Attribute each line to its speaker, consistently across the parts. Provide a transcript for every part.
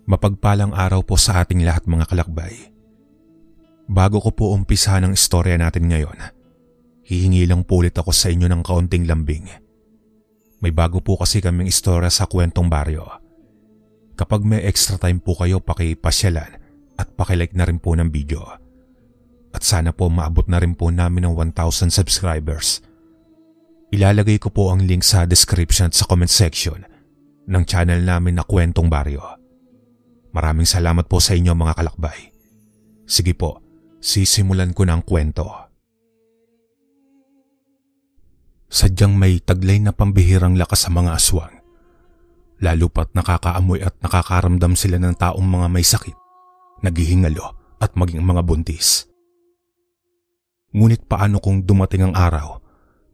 Speaker 1: Mapagpalang araw po sa ating lahat mga kalakbay. Bago ko po umpisahan ang istorya natin ngayon, hihingi lang po ulit ako sa inyo ng kaunting lambing. May bago po kasi kaming istorya sa Kwentong Baryo. Kapag may extra time po kayo, pakipasyalan at pakilike na rin po ng video. At sana po maabot na rin po namin ng 1,000 subscribers. Ilalagay ko po ang link sa description at sa comment section ng channel namin na Kwentong Baryo. Maraming salamat po sa inyo mga kalakbay. Sige po, sisimulan ko na ang kwento. Sadyang may taglay na pambihirang lakas sa mga aswang. Lalo pat nakakaamoy at nakakaramdam sila ng taong mga may sakit, naghihingalo at maging mga buntis. Ngunit paano kung dumating ang araw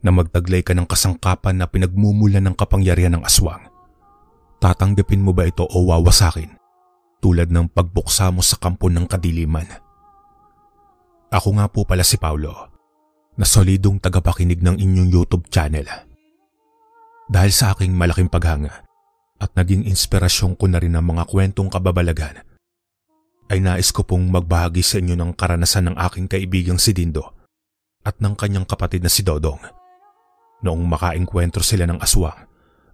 Speaker 1: na magtaglay ka ng kasangkapan na pinagmumulan ng kapangyarihan ng aswang? Tatanggapin mo ba ito o wawasakin? Tulad ng pagbuksa mo sa kampo ng kadiliman. Ako nga po pala si Paulo, na solidong tagapakinig ng inyong YouTube channel. Dahil sa aking malaking paghanga at naging inspirasyon ko na rin ng mga kwentong kababalaghan, ay nais ko pong magbahagi sa inyo ng karanasan ng aking kaibigang si Dindo at ng kanyang kapatid na si Dodong. Noong makaengkwentro sila ng aswang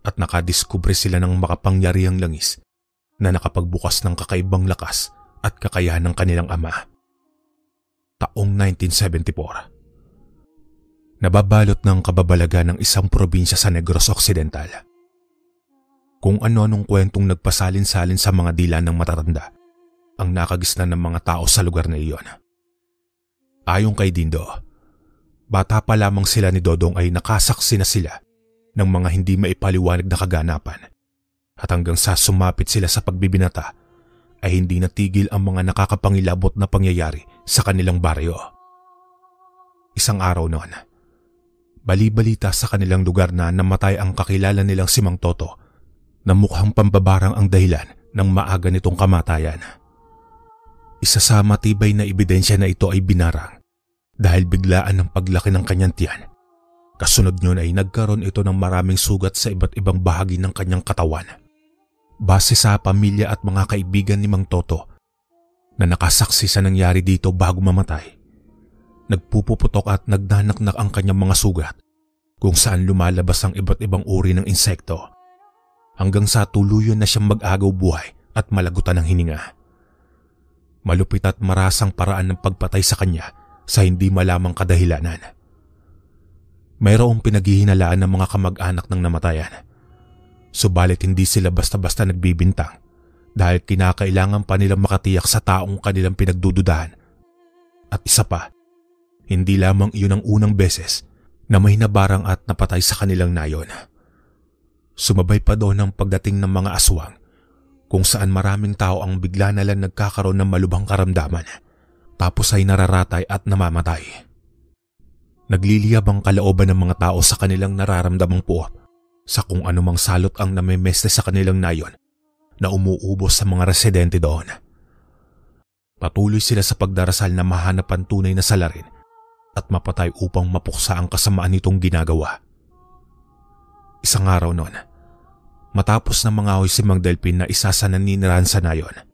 Speaker 1: at nakadiskubre sila ng makapangyarihang langis na nakapagbukas ng kakaibang lakas at kakayahan ng kanilang ama. Taong 1974. Nababalot ng kababalagan ng isang probinsya sa Negros Occidental. Kung ano-anong kwentong nagpasalin-salin sa mga dila ng matatanda ang nakagisnan ng mga tao sa lugar na iyon. Ayon kay Dindo, bata pa lamang sila ni Dodong ay nakasaksi na sila ng mga hindi maipaliwanag na kaganapan. At hanggang sa sumapit sila sa pagbibinata ay hindi natigil ang mga nakakapangilabot na pangyayari sa kanilang baryo. Isang araw noon, bali-balita sa kanilang lugar na namatay ang kakilala nilang si Mang Toto na mukhang pambabarang ang dahilan ng maaga nitong kamatayan. Isa sa matibay na ebidensya na ito ay binarang dahil biglaan ng paglaki ng kanyang tiyan. Kasunod niyon ay nagkaroon ito ng maraming sugat sa iba't ibang bahagi ng kanyang katawan. Base sa pamilya at mga kaibigan ni Mang Toto na nakasaksi sa nangyari dito bago mamatay, nagpupuputok at nagnanaknak ang kanyang mga sugat kung saan lumalabas ang iba't ibang uri ng insekto hanggang sa tuluyan na siyang mag-agaw buhay at malagutan ng hininga. Malupit at marasang paraan ng pagpatay sa kanya sa hindi malamang kadahilanan. Mayroong pinaghihinalaan ng mga kamag-anak ng namatayan. Subalit hindi sila basta-basta nagbibintang dahil kinakailangan pa nilang makatiyak sa taong kanilang pinagdududahan. At isa pa, hindi lamang iyon ang unang beses na may nabarang at napatay sa kanilang nayon. Sumabay pa doon ang pagdating ng mga aswang kung saan maraming tao ang bigla na lang nagkakaroon ng malubhang karamdaman tapos ay nararatay at namamatay. Nagliliyab ang kalooban ng mga tao sa kanilang nararamdamang puot sa kung anumang salot ang namemeste sa kanilang nayon na umuubos sa mga residente doon. Patuloy sila sa pagdarasal na mahanap ang tunay na salarin at mapatay upang mapuksa ang kasamaan nitong ginagawa. Isang araw noon, matapos na mangahoy si Mang Delpin na isa sa naninirahan sa nayon,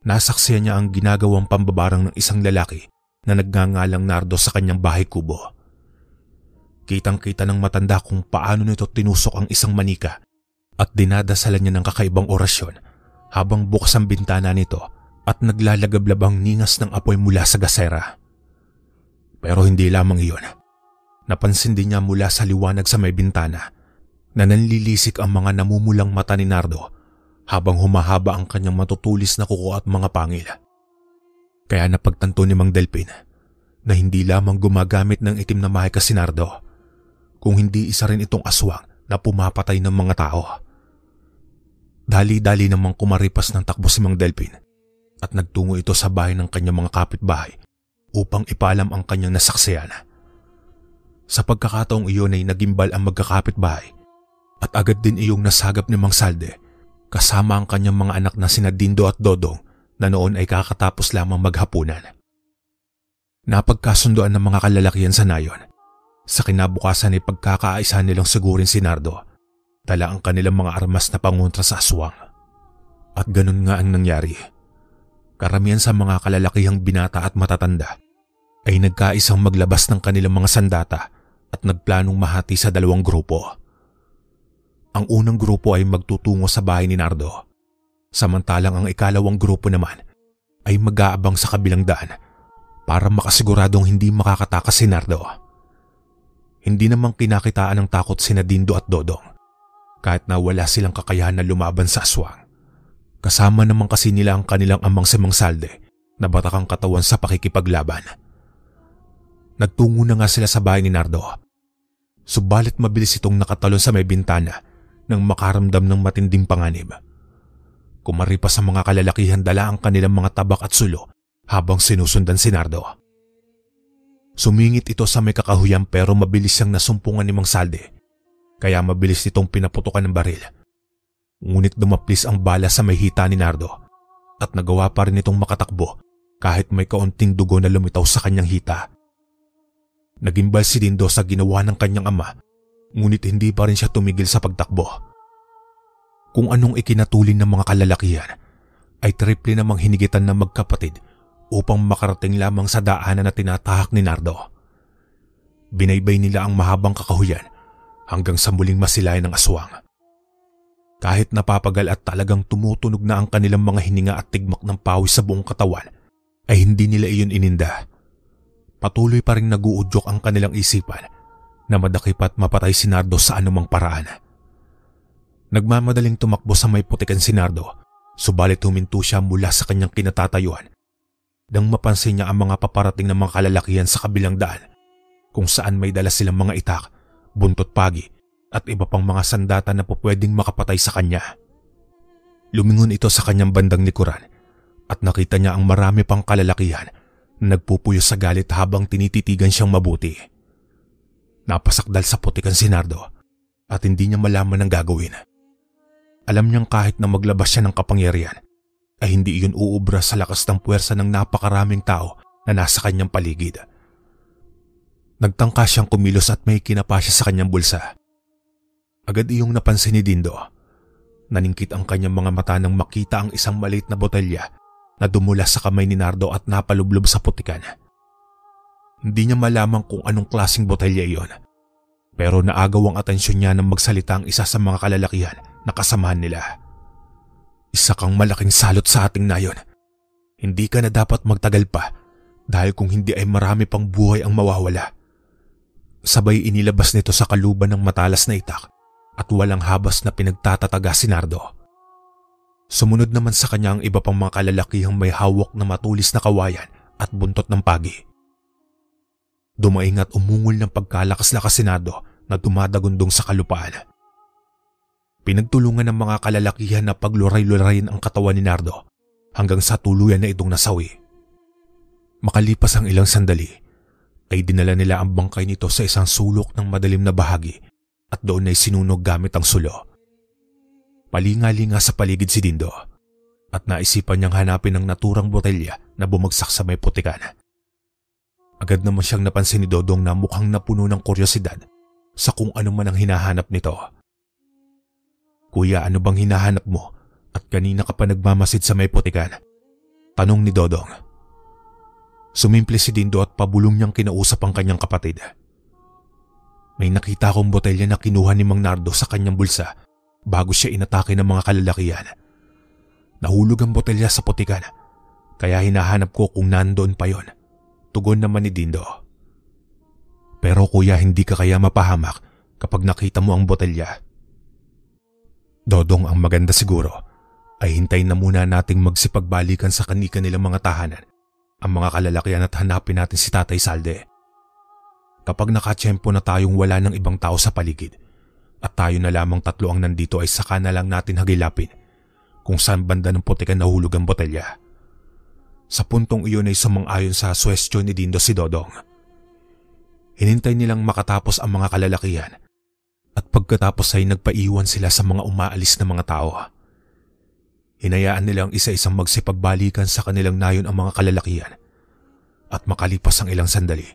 Speaker 1: nasaksihan niya ang ginagawang pambabarang ng isang lalaki na nagngangalang Nardo sa kanyang bahay kubo. Kitang-kita ng matanda kung paano nito tinusok ang isang manika at dinadasalan niya ng kakaibang orasyon habang bukas ang bintana nito at naglalagablab ang ningas ng apoy mula sa gasera. Pero hindi lamang iyon. Napansin din niya mula sa liwanag sa may bintana na nanlilisik ang mga namumulang mata ni Nardo habang humahaba ang kanyang matutulis na kuko at mga pangil. Kaya napagtanto ni Mang Delpin na hindi lamang gumagamit ng itim na mahika si Nardo, kung hindi isa rin itong aswang na pumapatay ng mga tao. Dali-dali namang kumaripas ng takbo si Mang Delpin at nagtungo ito sa bahay ng kanyang mga kapitbahay upang ipaalam ang kanyang nasaksihan. Sa pagkakataong iyon ay nagimbal ang magkakapitbahay at agad din iyong nasagap ni Mang Salde kasama ang kanyang mga anak na sina Dindo at Dodong na noon ay kakatapos lamang maghapunan. Napagkasunduan ng mga kalalakihan sa nayon. Sa kinabukasan ay pagkakaisa nilang sigurin si Nardo, dala ang kanilang mga armas na pangontra sa aswang. At ganun nga ang nangyari. Karamihan sa mga kalalakihang binata at matatanda ay nagkaisang maglabas ng kanilang mga sandata at nagplanong mahati sa dalawang grupo. Ang unang grupo ay magtutungo sa bahay ni Nardo, samantalang ang ikalawang grupo naman ay mag-aabang sa kabilang daan para makasiguradong hindi makakatakas si Nardo. Hindi namang kinakitaan ng takot sina Dindo at Dodong kahit na wala silang kakayahan na lumaban sa aswang. Kasama naman kasi nila ang kanilang amang si Mang Salde na batakang katawan sa pakikipaglaban. Nagtungo na nga sila sa bahay ni Nardo. Subalit mabilis itong nakatalon sa may bintana nang makaramdam ng matinding panganib. Kumari pa sa mga kalalakihan dala ang kanilang mga tabak at sulo habang sinusundan si Nardo. Sumingit ito sa may kakahuyan pero mabilis siyang nasumpungan ni Mang Salde kaya mabilis itong pinaputukan ng baril. Ngunit dumaplis ang bala sa may hita ni Nardo at nagawa pa rin itong makatakbo kahit may kaunting dugo na lumitaw sa kanyang hita. Nagimbal si Dindo sa ginawa ng kanyang ama, ngunit hindi pa rin siya tumigil sa pagtakbo. Kung anong ikinatulin ng mga kalalakihan ay triple namang hinigitan ng magkapatid upang makarating lamang sa daanan na tinatahak ni Nardo. Binaybay nila ang mahabang kakahuyan hanggang sa muling masilayan ng aswang. Kahit napapagal at talagang tumutunog na ang kanilang mga hininga at tigmak ng pawis sa buong katawan, ay hindi nila iyon ininda. Patuloy pa rin naguudyok ang kanilang isipan na madakip at mapatay si Nardo sa anumang paraan. Nagmamadaling tumakbo sa may putikan si Nardo, subalit huminto siya mula sa kanyang kinatatayuan nang mapansin niya ang mga paparating na mga kalalakihan sa kabilang daan kung saan may dala silang mga itak, buntot pagi at iba pang mga sandata na pupwedeng makapatay sa kanya. Lumingon ito sa kanyang bandang likuran at nakita niya ang marami pang kalalakihan na nagpupuyo sa galit habang tinititigan siyang mabuti. Napasakdal sa putikan si Nardo at hindi niya malaman ang gagawin. Alam niyang kahit na maglabas siya ng kapangyarihan ay hindi iyon uubra sa lakas ng puwersa ng napakaraming tao na nasa kanyang paligid. Nagtangka siyang kumilos at may kinapa siya sa kanyang bulsa. Agad iyong napansin ni Dindo. Naningkit ang kanyang mga mata nang makita ang isang maliit na botelya na dumula sa kamay ni Nardo at napalublob sa putikan. Hindi niya malaman kung anong klaseng botelya iyon, pero naagaw ang atensyon niya nang magsalita ang isa sa mga kalalakihan na kasamahan nila. Isa kang malaking salot sa ating nayon. Hindi ka na dapat magtagal pa dahil kung hindi ay marami pang buhay ang mawawala. Sabay inilabas nito sa kaluban ng matalas na itak at walang habas na pinagtatataga si Nardo. Sumunod naman sa kanya ang iba pang mga kalalakihang may hawak na matulis na kawayan at buntot ng pagi. Dumaing at umungol ng pagkalakas-lakas si Nardo na dumadagundong sa kalupaan. Pinagtulungan ng mga kalalakihan na pagluray-lurayin ang katawan ni Nardo hanggang sa tuluyan na itong nasawi. Makalipas ang ilang sandali, ay dinala nila ang bangkay nito sa isang sulok ng madilim na bahagi at doon ay sinunog gamit ang sulo. Palinga-linga sa paligid si Dindo at naisipan niyang hanapin ang naturang botelya na bumagsak sa may putikan. Agad naman siyang napansin ni Dodong na mukhang napuno ng kuryosidad sa kung ano man ang hinahanap nito. "Kuya, ano bang hinahanap mo at kanina ka pa nagmamasid sa may putikan?" tanong ni Dodong. Sumimple si Dindo at pabulong niyang kinausap ang kanyang kapatid. "May nakita akong botelya na kinuha ni Mang Nardo sa kanyang bulsa bago siya inatake ng mga kalalakihan. Nahulog ang botelya sa putikan, kaya hinahanap ko kung nandoon pa yon," tugon naman ni Dindo. "Pero kuya, hindi ka kaya mapahamak kapag nakita mo ang botelya?" "Dodong, ang maganda siguro ay hintayin na muna nating magsipagbalikan sa kanilang mga tahanan ang mga kalalakihan at hanapin natin si Tatay Salde. Kapag nakatsyempo na tayong wala ng ibang tao sa paligid at tayo na lamang tatlo ang nandito ay saka na lang natin hagilapin kung saan banda ng putikan nahulog ang botelya." Sa puntong iyon ay sumang-ayon sa suwestyon ni Dindo si Dodong. Hinintay nilang makatapos ang mga kalalakihan at pagkatapos ay nagpaiwan sila sa mga umaalis na mga tao. Hinayaan nilang isa-isang magsipagbalikan sa kanilang nayon ang mga kalalakihan at makalipas ang ilang sandali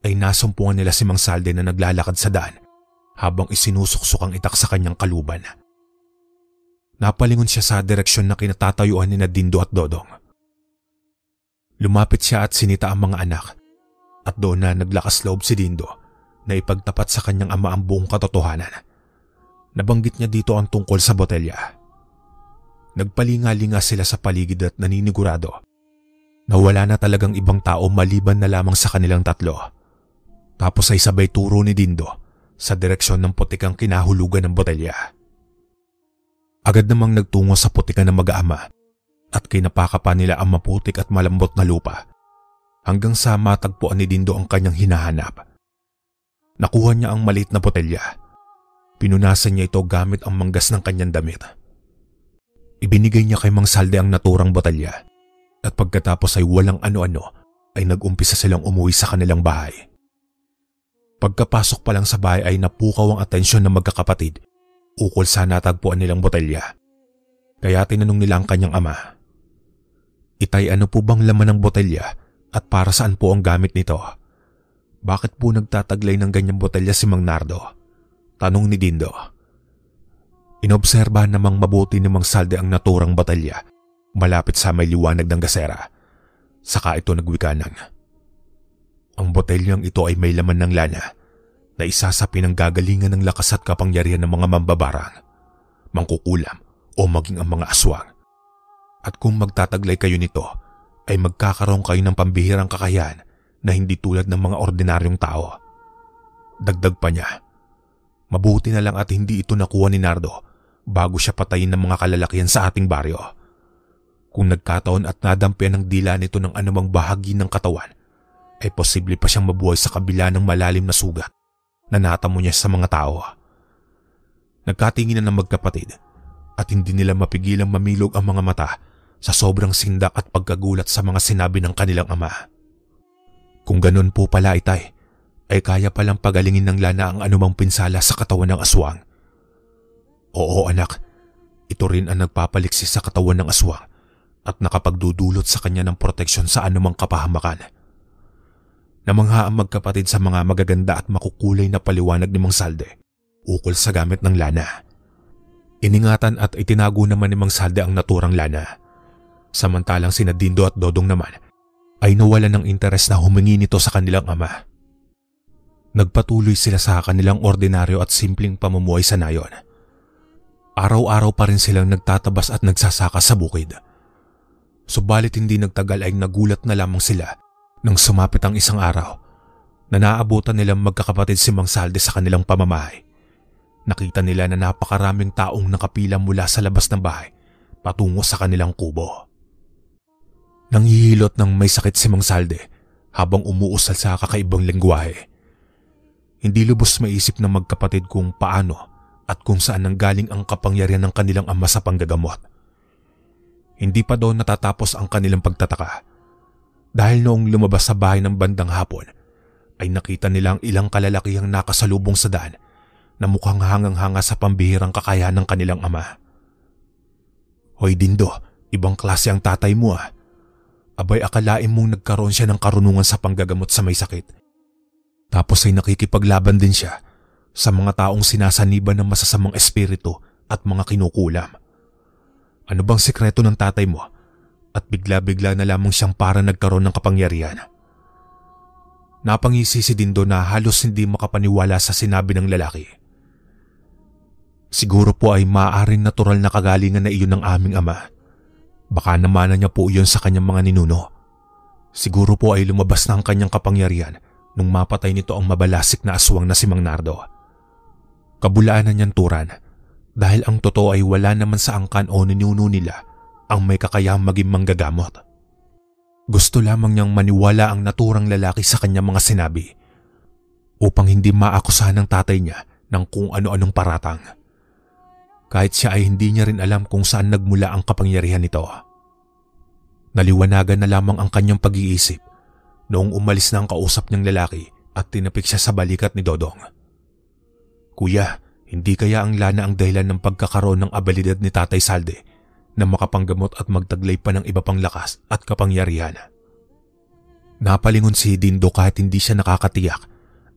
Speaker 1: ay nasumpungan nila si Mang Salde na naglalakad sa daan habang isinusuksok ang itak sa kanyang kaluban. Napalingon siya sa direksyon na kinatatayuan ni na Dindo at Dodong. Lumapit siya at sinita ang mga anak at doon na naglakas loob si Dindo na ipagtapat sa kanyang ama ang buong katotohanan. Nabanggit niya dito ang tungkol sa botelya. Nagpalinga-linga sila sa paligid at naninigurado na wala na talagang ibang tao maliban na lamang sa kanilang tatlo. Tapos ay sabay turo ni Dindo sa direksyon ng putikang kinahulugan ng botelya. Agad namang nagtungo sa putikan ng mag-aama at kinapaka pa nila ang maputik at malambot na lupa hanggang sa matagpuan ni Dindo ang kanyang hinahanap. Nakuha niya ang maliit na botelya. Pinunasan niya ito gamit ang manggas ng kanyang damit. Ibinigay niya kay Mang Salde ang naturang botelya at pagkatapos ay walang ano-ano ay nag-umpisa silang umuwi sa kanilang bahay. Pagkapasok pa lang sa bahay ay napukaw ang atensyon ng magkakapatid ukol sa natagpuan nilang botelya. Kaya tinanong nila ang kanyang ama, "Itay, ano po bang laman ng botelya at para saan po ang gamit nito? Bakit po nagtataglay ng ganyang botelya si Mang Nardo?" Tanong ni Dindo. Inobserbahan namang mabuti ni Mang Salde ang naturang botelya malapit sa may liwanag ng gasera. Saka ito nagwika ng, "Ang botelyang ito ay may laman ng lana na isa sa pinanggagalingan ng lakas at kapangyarihan ng mga mambabarang, mangkukulam o maging ang mga aswang. At kung magtataglay kayo nito, ay magkakaroon kayo ng pambihirang kakayahan na hindi tulad ng mga ordinaryong tao." Dagdag pa niya, "Mabuti na lang at hindi ito nakuha ni Nardo bago siya patayin ng mga kalalakihan sa ating baryo. Kung nagkataon at nadampian ng dila nito ng anumang bahagi ng katawan, ay posible pa siyang mabuhay sa kabila ng malalim na sugat na natamo niya sa mga tao." Nagkatinginan ng magkapatid at hindi nila mapigilang mamilog ang mga mata sa sobrang sindak at pagkagulat sa mga sinabi ng kanilang ama. Kung ganun po pala, itay, ay kaya palang pagalingin ng lana ang anumang pinsala sa katawan ng aswang. Oo anak, ito rin ang nagpapaliksis sa katawan ng aswang at nakapagdudulot sa kanya ng proteksyon sa anumang kapahamakan. Namangha ang magkapatid sa mga magaganda at makukulay na paliwanag ni Mang Salde ukol sa gamit ng lana. Iningatan at itinago naman ni Mang Salde ang naturang lana. Samantalang sina Dindo at Dodong naman ay nawalan ng interes na humingi nito sa kanilang ama. Nagpatuloy sila sa kanilang ordinaryo at simpleng pamumuhay sa nayon. Araw-araw pa rin silang nagtatabas at nagsasaka sa bukid. Subalit hindi nagtagal ay nagulat na lamang sila nang sumapit ang isang araw na naabutan nilang magkakapatid si Mang Salde sa kanilang pamamahay. Nakita nila na napakaraming taong nakapila mula sa labas ng bahay patungo sa kanilang kubo. Nanghihilot ng may sakit si Mang Salde habang umuusal sa kakaibang lengguwahe. Hindi lubos maisip ng magkapatid kung paano at kung saan nanggaling ang kapangyarihan ng kanilang ama sa panggagamot. Hindi pa doon natatapos ang kanilang pagtataka dahil noong lumabas sa bahay ng bandang hapon ay nakita nilang ilang kalalakihang nakasalubong sa daan na mukhang hangang-hanga sa pambihirang kakayahan ng kanilang ama. "Hoy Dindo, ibang klase ang tatay mo ah. Abay akalain mong nagkaroon siya ng karunungan sa panggagamot sa may sakit. Tapos ay nakikipaglaban din siya sa mga taong sinasaniban ng masasamang espiritu at mga kinukulam. Ano bang sikreto ng tatay mo at bigla-bigla na lamang siyang para nagkaroon ng kapangyarihan?" Napangisi si Dindo na halos hindi makapaniwala sa sinabi ng lalaki. "Siguro po ay maaaring natural na kagalingan na iyon ng aming ama. Baka namanan niya po iyon sa kanyang mga ninuno. Siguro po ay lumabas na ang kanyang kapangyarihan nung mapatay nito ang mabalasik na aswang na si Mang Nardo. Kabulaan na niyang turan dahil ang totoo ay wala naman sa angkan o ninuno nila ang may kakayahang maging manggagamot. Gusto lamang niyang maniwala ang naturang lalaki sa kanyang mga sinabi upang hindi maakusahan ng tatay niya ng kung ano-anong paratang. Kahit siya ay hindi niya rin alam kung saan nagmula ang kapangyarihan nito. Naliwanagan na lamang ang kanyang pag-iisip noong umalis na ang kausap niyang lalaki at tinapik siya sa balikat ni Dodong. "Kuya, hindi kaya ang lana ang dahilan ng pagkakaroon ng abilidad ni Tatay Salde na makapanggamot at magtaglay pa ng iba pang lakas at kapangyarihan?" Napalingon si Dindo kahit hindi siya nakakatiyak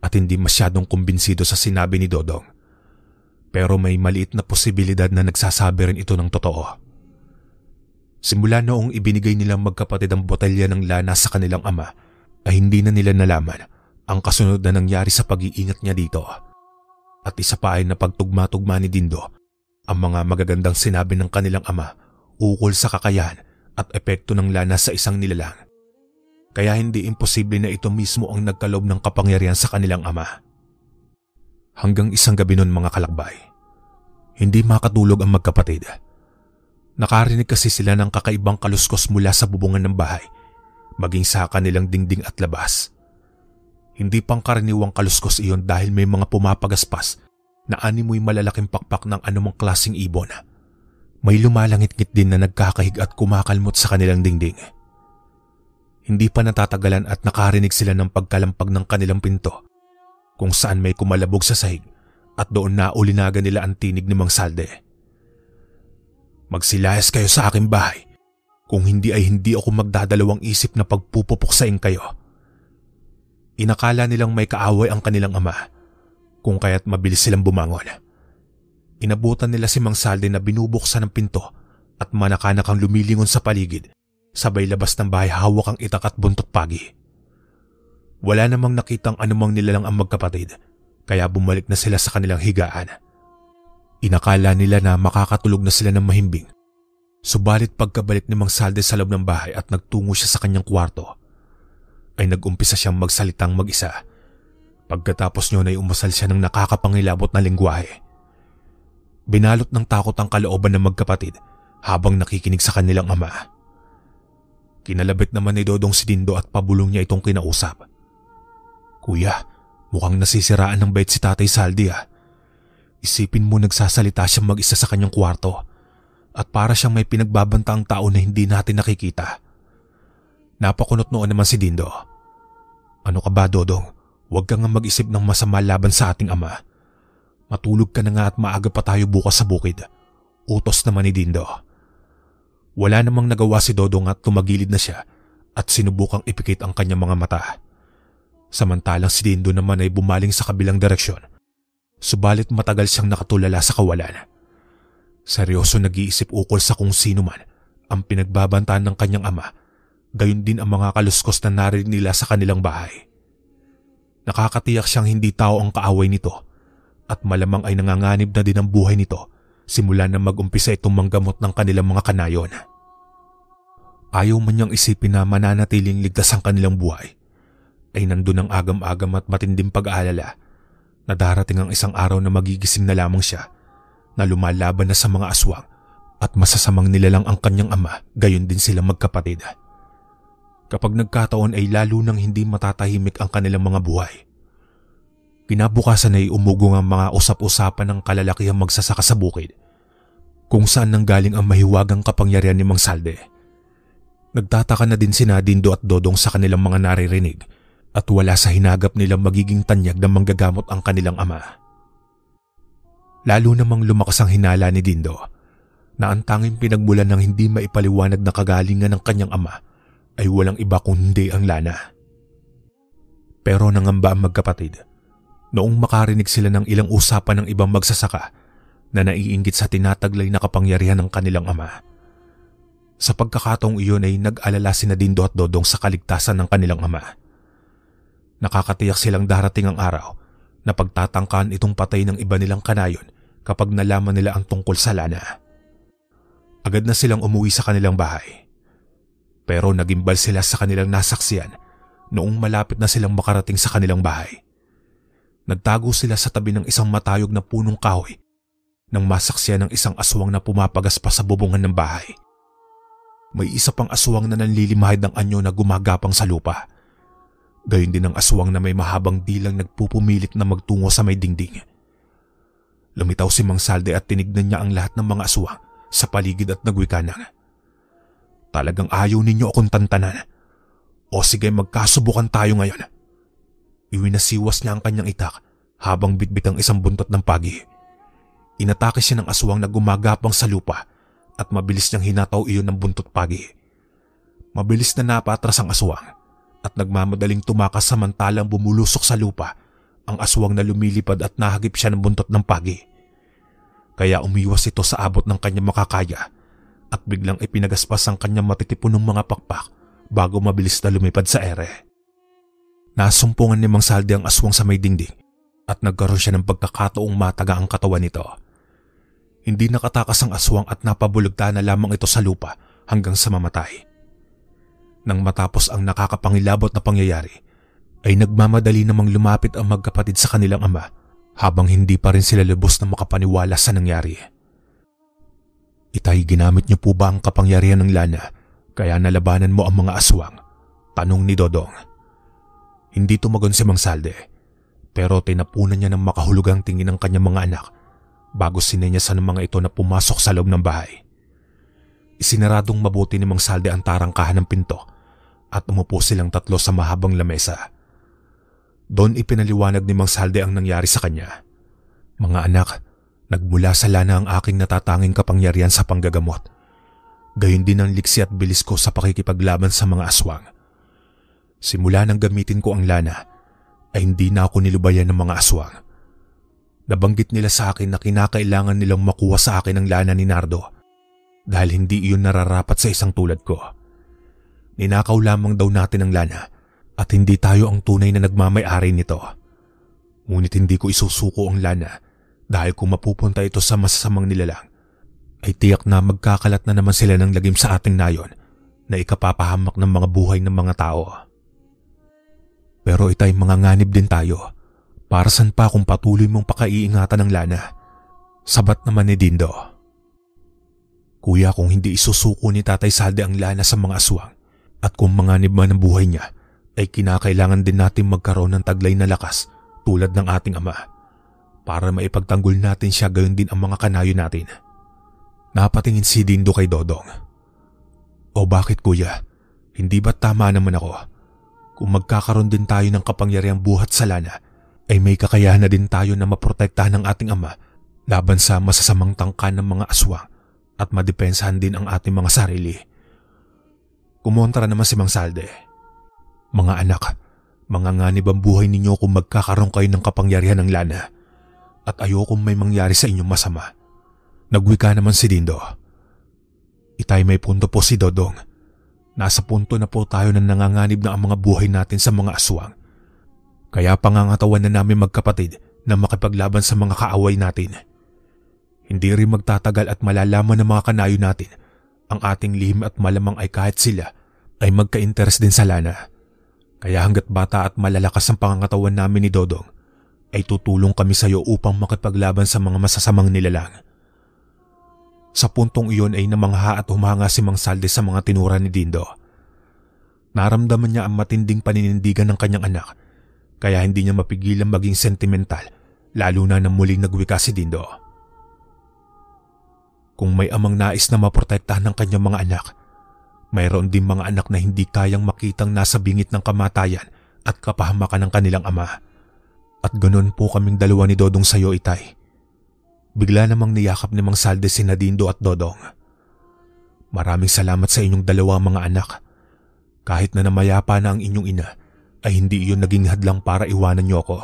Speaker 1: at hindi masyadong kumbinsido sa sinabi ni Dodong. Pero may maliit na posibilidad na nagsasabi rin ito ng totoo. Simula noong ibinigay nilang magkapatid ang botelya ng lana sa kanilang ama, ay hindi na nila nalaman ang kasunod na nangyari sa pag-iingat niya dito. At isa pa ay napagtugma-tugma ni Dindo ang mga magagandang sinabi ng kanilang ama ukol sa kakayahan at epekto ng lana sa isang nilalang. Kaya hindi imposible na ito mismo ang nagkaloob ng kapangyarihan sa kanilang ama. Hanggang isang gabi nun mga kalakbay, hindi makatulog ang magkapatid. Nakarinig kasi sila ng kakaibang kaluskos mula sa bubungan ng bahay, maging sa kanilang dingding at labas. Hindi pangkaraniwang kaluskos iyon dahil may mga pumapagaspas na animoy malalaking pakpak ng anumang klaseng ibon. May lumalangit-ngit din na nagkakahig at kumakalmot sa kanilang dingding. Hindi pa natatagalan at nakarinig sila ng pagkalampag ng kanilang pinto, kung saan may kumalabog sa sahig at doon na ulinagan nila ang tinig ni Mang Salde. "Magsilayas kayo sa aking bahay. Kung hindi ay hindi ako magdadalawang isip na pagpupupuksain kayo." Inakala nilang may kaaway ang kanilang ama, kung kaya't mabilis silang bumangon. Inabutan nila si Mang Salde na binubuksan ang pinto at manakanakang lumilingon sa paligid, sabay labas ng bahay hawak ang itak at buntot pagi. Wala namang nakitang anumang nilalang ang magkapatid, kaya bumalik na sila sa kanilang higaan. Inakala nila na makakatulog na sila ng mahimbing. Subalit pagkabalik ni Mang Salde sa loob ng bahay at nagtungo siya sa kanyang kwarto, ay nag-umpisa siyang magsalitang mag-isa. Pagkatapos niyon ay umusal siya ng nakakapangilabot na lengguwahe. Binalot ng takot ang kalooban ng magkapatid habang nakikinig sa kanilang ama. Kinalabit naman ni Dodong si Dindo at pabulong niya itong kinausap. "Kuya, mukhang nasisiraan ng bait si Tatay Saldi ah. Isipin mo nagsasalita siyang mag-isa sa kanyang kwarto at para siyang may pinagbabantaang tao na hindi natin nakikita." Napakunot noon naman si Dindo. "Ano ka ba, Dodong? Huwag kang nga mag-isip ng masama laban sa ating ama. Matulog ka na nga at maaga pa tayo bukas sa bukid." Utos naman ni Dindo. Wala namang nagawa si Dodong at tumagilid na siya at sinubukang ipikit ang kanyang mga mata. Samantalang si Dindo naman ay bumaling sa kabilang direksyon. Subalit matagal siyang nakatulala sa kawalan. Seryoso nag-iisip ukol sa kung sino man ang pinagbabantaan ng kanyang ama, gayon din ang mga kaluskos na narinig nila sa kanilang bahay. Nakakatiyak siyang hindi tao ang kaaway nito at malamang ay nanganganib na din ang buhay nito simula na mag-umpisa itong manggamot ng kanilang mga kanayon. Ayaw man niyang isipin na mananatiling ligtas ang kanilang buhay, ay nandun ang agam-agam at matinding pag-aalala na darating ang isang araw na magigising na lamang siya na lumalaban na sa mga aswang at masasamang nilalang ang kanyang ama, gayon din silang magkapatid. Kapag nagkataon ay lalo nang hindi matatahimik ang kanilang mga buhay. Kinabukasan ay umugong ang mga usap-usapan ng kalalakihang magsasaka sa bukid, kung saan nanggaling ang mahiwagang kapangyarihan ni Mang Salde. Nagtataka na din sina Dindo at Dodong sa kanilang mga naririnig at wala sa hinagap nilang magiging tanyag na manggagamot ang kanilang ama. Lalo namang lumakas ang hinala ni Dindo na ang tanging pinagmulan ng hindi maipaliwanag na kagalingan ng kanyang ama ay walang iba kundi ang lana. Pero nangamba ang magkapatid noong makarinig sila ng ilang usapan ng ibang magsasaka na naiinggit sa tinataglay na kapangyarihan ng kanilang ama. Sa pagkakataong iyon ay nag-alala sina Dindo at Dodong sa kaligtasan ng kanilang ama. Nakakatiyak silang darating ang araw na pagtatangkaan itong patay ng iba nilang kanayon kapag nalaman nila ang tungkol sa lana. Agad na silang umuwi sa kanilang bahay. Pero nagimbal sila sa kanilang nasaksiyan noong malapit na silang makarating sa kanilang bahay. Nagtago sila sa tabi ng isang matayog na punong kahoy nang masaksiyan ng isang aswang na pumapagaspas sa bubungan ng bahay. May isa pang aswang na nanlilimahid ng anyo na gumagapang sa lupa. Gayon din ang aswang na may mahabang dilang nagpupumilit na magtungo sa may dingding. Lumitaw si Mang Salde at tinignan niya ang lahat ng mga aswang sa paligid at nagwika ng, "Talagang ayaw ninyo akong tantanan. O sige, magkasubukan tayo ngayon." Iwinasiwas niya ang kanyang itak habang bitbit ang isang buntot ng pagi. Inatake siya ng aswang na gumagapang sa lupa at mabilis niyang hinataw iyon ng buntot pagi. Mabilis na napatras ang aswang at nagmamadaling tumakas samantalang bumulusok sa lupa ang aswang na lumilipad at nahagip siya ng buntot ng pagi. kaya umiwas ito sa abot ng kanyang makakaya at biglang ipinagaspas ang kanyang matitipunong mga pakpak bago mabilis na lumipad sa ere. Nasumpungan ni Mang Salde ang aswang sa may dingding at nagkaroon siya ng pagkakataong mataga ang katawan nito. Hindi nakatakas ang aswang at napabulagta na lamang ito sa lupa hanggang sa mamatay. Nang matapos ang nakakapangilabot na pangyayari, ay nagmamadali namang lumapit ang magkapatid sa kanilang ama habang hindi pa rin sila lubos na makapaniwala sa nangyari. Itay, ginamit niyo po ba ang kapangyarihan ng lana kaya nalabanan mo ang mga aswang? Tanong ni Dodong. Hindi tumagon si Mang Salde, pero tinapunan niya ng makahulugang tingin ng kanyang mga anak bago sinenyasan ng mga ito na pumasok sa loob ng bahay. Isinaradong mabuti ni Mang Salde ang tarangkahan ng pinto at umupo silang tatlo sa mahabang lamesa. Doon ipinaliwanag ni Mang Salde ang nangyari sa kanya. Mga anak, nagmula sa lana ang aking natatanging kapangyarihan sa panggagamot. Gayon din ang liksi at bilis ko sa pakikipaglaban sa mga aswang. Simula nang gamitin ko ang lana, ay hindi na ako nilubayan ng mga aswang. Nabanggit nila sa akin na kinakailangan nilang makuha sa akin ang lana ni Nardo dahil hindi iyon nararapat sa isang tulad ko. Ninakaw lamang daw natin ang lana at hindi tayo ang tunay na nagmamay-ari nito. Ngunit hindi ko isusuko ang lana dahil kung mapupunta ito sa masasamang nilalang, ay tiyak na magkakalat na naman sila ng lagim sa ating nayon na ikapapahamak ng mga buhay ng mga tao. Pero itay, manganganib din tayo. Para saan pa kung patuloy mong pakaiingatan ng lana? Sabat naman ni Dindo. Kuya, kung hindi isusuko ni Tatay Salde ang lana sa mga aswang at kung manganib man ang buhay niya, ay kinakailangan din natin magkaroon ng taglay na lakas tulad ng ating ama para maipagtanggol natin siya, gayon din ang mga kanayo natin. Napatingin si Dindo kay Dodong. O bakit kuya? Hindi ba tama naman ako? Kung magkakaroon din tayo ng kapangyarihang buhat sa lana, ay may kakayahan na din tayo na maprotektahan ng ating ama laban sa masasamang tangkan ng mga aswang at madepensahan din ang ating mga sarili. Kumontra naman si Mang Salde. Mga anak, manganganib ang buhay ninyo kung magkakaroon kayo ng kapangyarihan ng lana at ayokong may mangyari sa inyong masama. Nagwika naman si Dindo. Itay, may punto po si Dodong. Nasa punto na po tayo na nanganganib na ang mga buhay natin sa mga aswang. Kaya pangangatawan na namin magkapatid na makipaglaban sa mga kaaway natin. Hindi rin magtatagal at malalaman ng mga kanayo natin ang ating lihim at malamang ay kahit sila ay magka-interes din sa lana. Kaya hanggat bata at malalakas ang pangangatawan namin ni Dodong, ay tutulong kami sa iyo upang makipaglaban sa mga masasamang nilalang. Sa puntong iyon ay namangha at humanga si Mang Salde sa mga tinura ni Dindo. Naramdaman niya ang matinding paninindigan ng kanyang anak, kaya hindi niya mapigilan maging sentimental, lalo na nang muling nagwika si Dindo. Kung may amang nais na maprotektahan ng kanyang mga anak, mayroon din mga anak na hindi kayang makitang nasa bingit ng kamatayan at kapahamakan ng kanilang ama. At ganoon po kaming dalawa ni Dodong sa iyo, Itay. Bigla namang niyakap ni Mang Salde si Dindo at Dodong. Maraming salamat sa inyong dalawa mga anak. Kahit na namayapa na ang inyong ina, ay hindi iyon naging hadlang para iwanan niyo ako.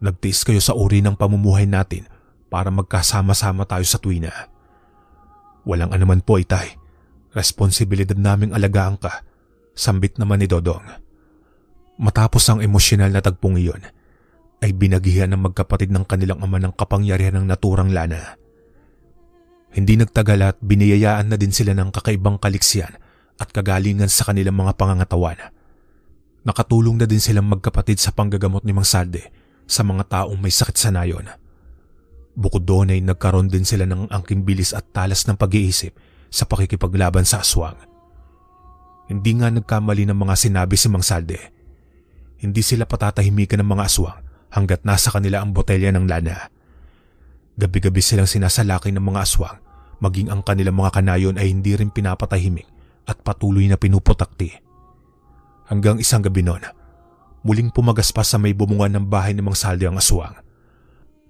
Speaker 1: Nagtiis kayo sa uri ng pamumuhay natin para magkasama-sama tayo sa tuwina. Walang anuman po, Itay. Responsibilidad naming alagaan ka, sambit naman ni Dodong. Matapos ang emosyonal na tagpong iyon, ay binagihan ng magkapatid ng kanilang ama ng kapangyarihan ng naturang lana. Hindi nagtagal at biniyayaan na din sila ng kakaibang kaliksiyan at kagalingan sa kanilang mga pangangatawan. Nakatulong na din silang magkapatid sa panggagamot ni Mang Salde sa mga taong may sakit sa nayon. Bukod doon ay nagkaroon din sila ng angking bilis at talas ng pag-iisip sa pakikipaglaban sa aswang. Hindi nga nagkamali ng mga sinabi si Mang Salde. Hindi sila patatahimikan ng mga aswang hanggat nasa kanila ang botelya ng lana. Gabi-gabi silang sinasalaki ng mga aswang, maging ang kanilang mga kanayon ay hindi rin pinapatahimik at patuloy na pinuputakti. Hanggang isang gabi noon, muling pumagaspas sa may bumungan ng bahay ni Mang Salde ang aswang.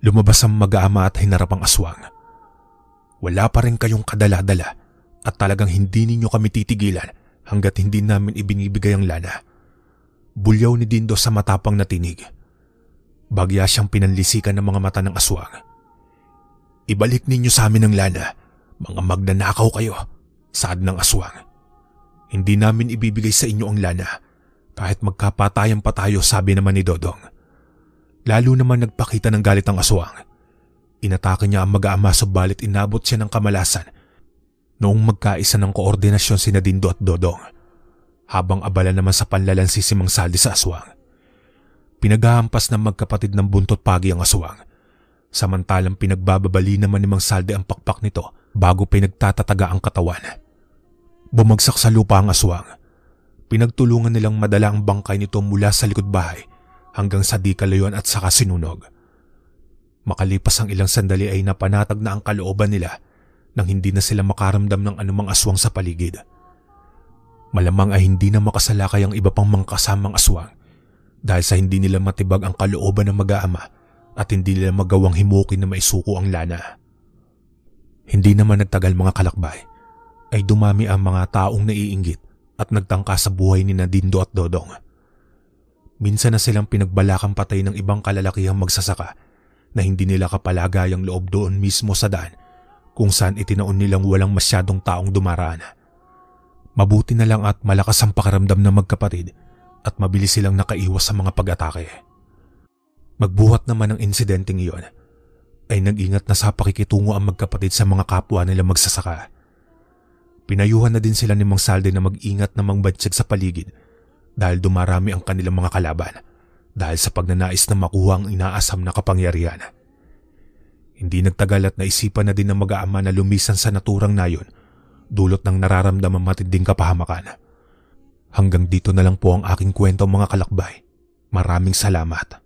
Speaker 1: Lumabas ang mag-aama at hinarap ang aswang. Wala pa rin kayong kadala-dala at talagang hindi ninyo kami titigilan hanggat hindi namin ibinibigay ang lana. Bulyaw ni Dindo sa matapang na tinig. Bagya siyang pinanlisikan ng mga mata ng aswang. Ibalik ninyo sa amin ang lana. Mga magnanakaw kayo, saad ng aswang. Hindi namin ibibigay sa inyo ang lana. Kahit magkapatayan pa tayo, sabi naman ni Dodong. Lalo naman nagpakita ng galit ang aswang. Inatake niya ang mag-aama subalit inabot siya ng kamalasan noong magkaisa ng koordinasyon sina Dindo at Dodong. Habang abala naman sa panlalansi si Mang Saldi sa aswang. Pinaghahampas ng magkapatid ng buntot pagi ang aswang. Samantalang pinagbababali naman ni Mang Saldi ang pakpak nito bago pinagtatataga ang katawan. Bumagsak sa lupa ang aswang. Pinagtulungan nilang madala ang bangkay nito mula sa likod bahay hanggang sa di kalayuan at saka sinunog. Makalipas ang ilang sandali ay napanatag na ang kalooban nila nang hindi na sila makaramdam ng anumang aswang sa paligid. Malamang ay hindi na makasalakay ang iba pang mga kasamang aswang dahil sa hindi nila matibag ang kalooban ng mag-aama at hindi nila magawang himukin na maisuko ang lana. Hindi naman nagtagal mga kalakbay ay dumami ang mga taong naiinggit at nagtangka sa buhay ni Dindo at Dodong. Minsan na silang pinagbalakang patay ng ibang kalalakihang magsasaka na hindi nila kapalagayang loob doon mismo sa daan kung saan itinaon nilang walang masyadong taong dumaraan. Mabuti na lang at malakas ang pakiramdam ng magkapatid at mabilis silang nakaiwas sa mga pag-atake. Magbuhat naman ng insidenteng iyon ay nag-ingat na sa pakikitungo ang magkapatid sa mga kapwa nila magsasaka. Pinayuhan na din sila ni Mang Saldi na mag-ingat na mangbatsyag sa paligid dahil dumarami ang kanilang mga kalaban dahil sa pagnanais na makuha ang inaasam na kapangyarihan. Hindi nagtagal at naisipan na din ng mag-aama na lumisan sa naturang nayon dulot ng nararamdamang matinding kapahamakan. Hanggang dito na lang po ang aking kwento mga kalakbay. Maraming salamat.